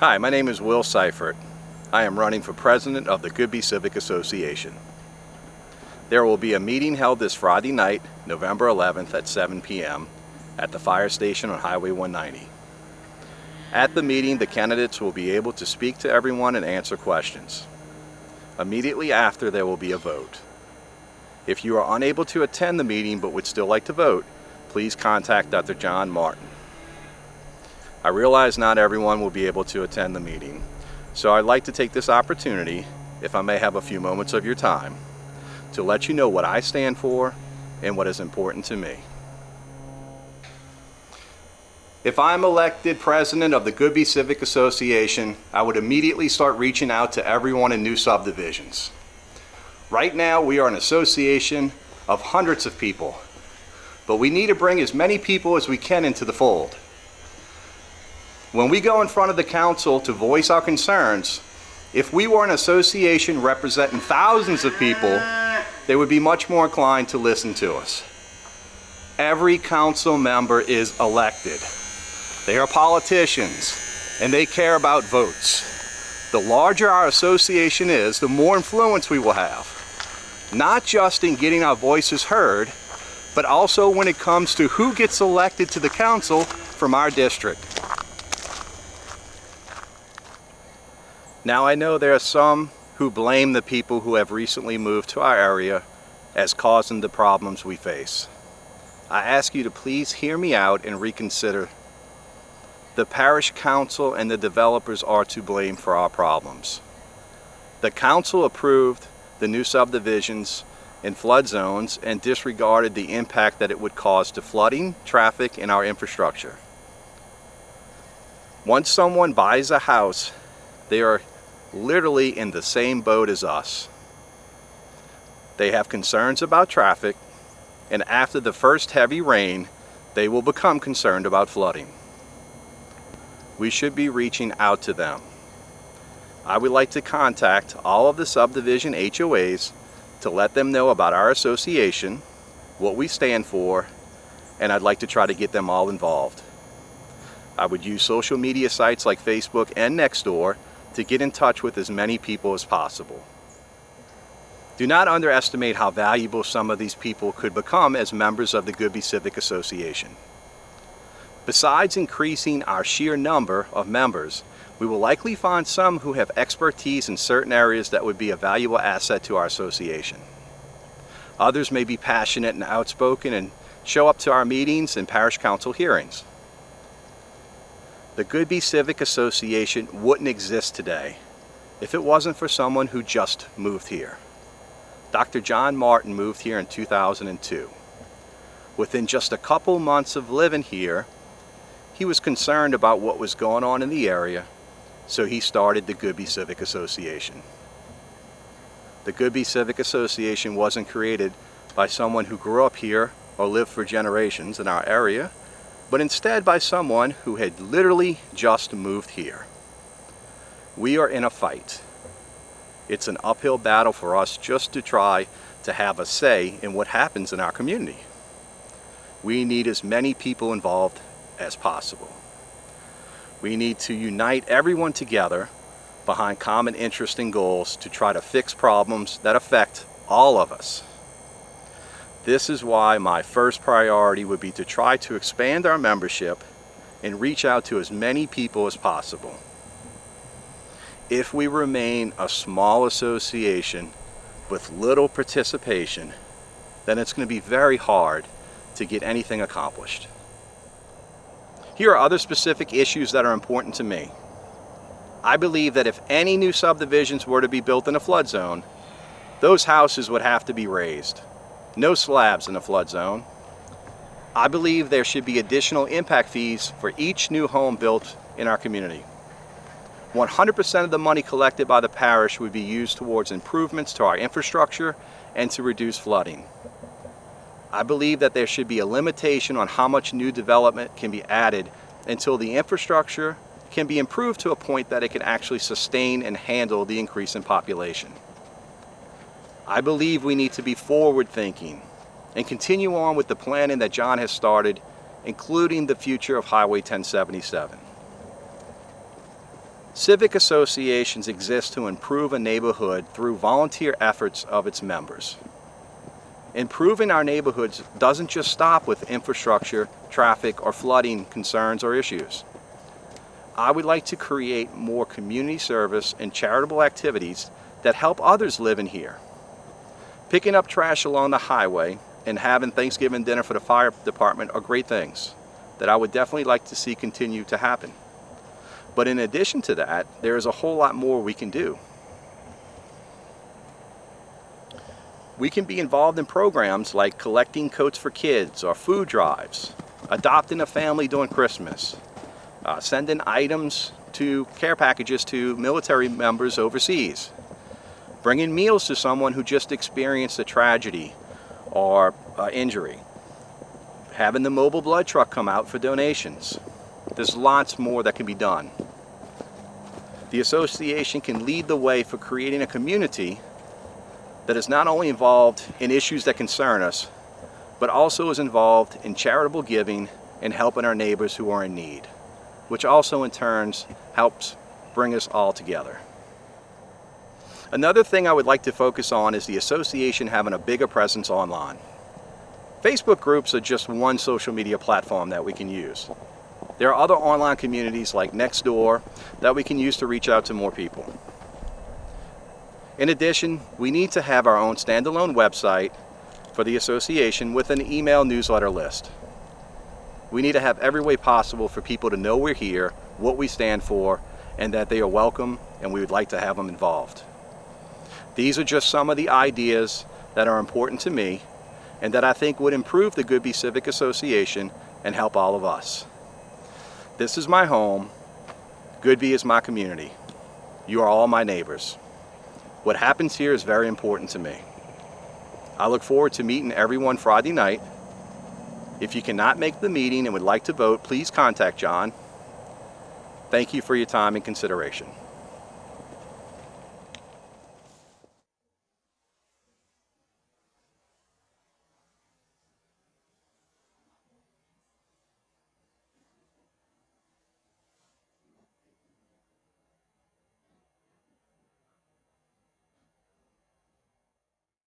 Hi, my name is WillSifert. I am running for president of the Goodbee Civic Association. There will be a meeting held this Friday night, November 11th at 7 p.m. at the fire station on Highway 190. At the meeting, the candidates will be able to speak to everyone and answer questions. Immediately after, there will be a vote. If you are unable to attend the meeting but would still like to vote, please contact Dr. John Martin. I realize not everyone will be able to attend the meeting, so I'd like to take this opportunity, if I may have a few moments of your time, to let you know what I stand for and what is important to me. If I'm elected president of the Goodbee Civic Association, I would immediately start reaching out to everyone in new subdivisions. Right now, we are an association of hundreds of people, but we need to bring as many people as we can into the fold. When we go in front of the council to voice our concerns, if we were an association representing thousands of people, they would be much more inclined to listen to us. Every council member is elected. They are politicians, and they care about votes. The larger our association is, the more influence we will have. Not just in getting our voices heard, but also when it comes to who gets elected to the council from our district. Now, I know there are some who blame the people who have recently moved to our area as causing the problems we face. I ask you to please hear me out and reconsider. The parish council and the developers are to blame for our problems. The council approved the new subdivisions in flood zones and disregarded the impact that it would cause to flooding, traffic, and our infrastructure. Once someone buys a house, they are literally in the same boat as us. They have concerns about traffic, and after the first heavy rain, they will become concerned about flooding. We should be reaching out to them. I would like to contact all of the subdivision HOAs to let them know about our association, what we stand for, and I'd like to try to get them all involved. I would use social media sites like Facebook and Nextdoor to get in touch with as many people as possible. Do not underestimate how valuable some of these people could become as members of the Goodbee Civic Association. Besides increasing our sheer number of members, we will likely find some who have expertise in certain areas that would be a valuable asset to our association. Others may be passionate and outspoken and show up to our meetings and parish council hearings. The Goodbee Civic Association wouldn't exist today if it wasn't for someone who just moved here. Dr. John Martin moved here in 2002. Within just a couple months of living here, he was concerned about what was going on in the area, so he started the Goodbee Civic Association. The Goodbee Civic Association wasn't created by someone who grew up here or lived for generations in our area, but instead by someone who had literally just moved here. We are in a fight. It's an uphill battle for us just to try to have a say in what happens in our community. We need as many people involved as possible. We need to unite everyone together behind common interests and goals to try to fix problems that affect all of us. This is why my first priority would be to try to expand our membership and reach out to as many people as possible. If we remain a small association with little participation, then it's going to be very hard to get anything accomplished. Here are other specific issues that are important to me. I believe that if any new subdivisions were to be built in a flood zone, those houses would have to be raised. No slabs in a flood zone. I believe there should be additional impact fees for each new home built in our community. 100% of the money collected by the parish would be used towards improvements to our infrastructure and to reduce flooding. I believe that there should be a limitation on how much new development can be added until the infrastructure can be improved to a point that it can actually sustain and handle the increase in population. I believe we need to be forward-thinking and continue on with the planning that John has started, including the future of Highway 1077. Civic associations exist to improve a neighborhood through volunteer efforts of its members. Improving our neighborhoods doesn't just stop with infrastructure, traffic, or flooding concerns or issues. I would like to create more community service and charitable activities that help others living here. Picking up trash along the highway and having Thanksgiving dinner for the fire department are great things that I would definitely like to see continue to happen. But in addition to that, there is a whole lot more we can do. We can be involved in programs like collecting coats for kids or food drives, adopting a family during Christmas, sending items to care packages to military members overseas, bringing meals to someone who just experienced a tragedy or injury, having the mobile blood truck come out for donations. There's lots more that can be done. The association can lead the way for creating a community that is not only involved in issues that concern us, but also is involved in charitable giving and helping our neighbors who are in need, which also in turn helps bring us all together. Another thing I would like to focus on is the association having a bigger presence online. Facebook groups are just one social media platform that we can use. There are other online communities like Nextdoor that we can use to reach out to more people. In addition, we need to have our own standalone website for the association with an email newsletter list. We need to have every way possible for people to know we're here, what we stand for, and that they are welcome and we would like to have them involved. These are just some of the ideas that are important to me and that I think would improve the Goodbee Civic Association and help all of us. This is my home. Goodbee is my community. You are all my neighbors. What happens here is very important to me. I look forward to meeting everyone Friday night. If you cannot make the meeting and would like to vote, please contact John. Thank you for your time and consideration.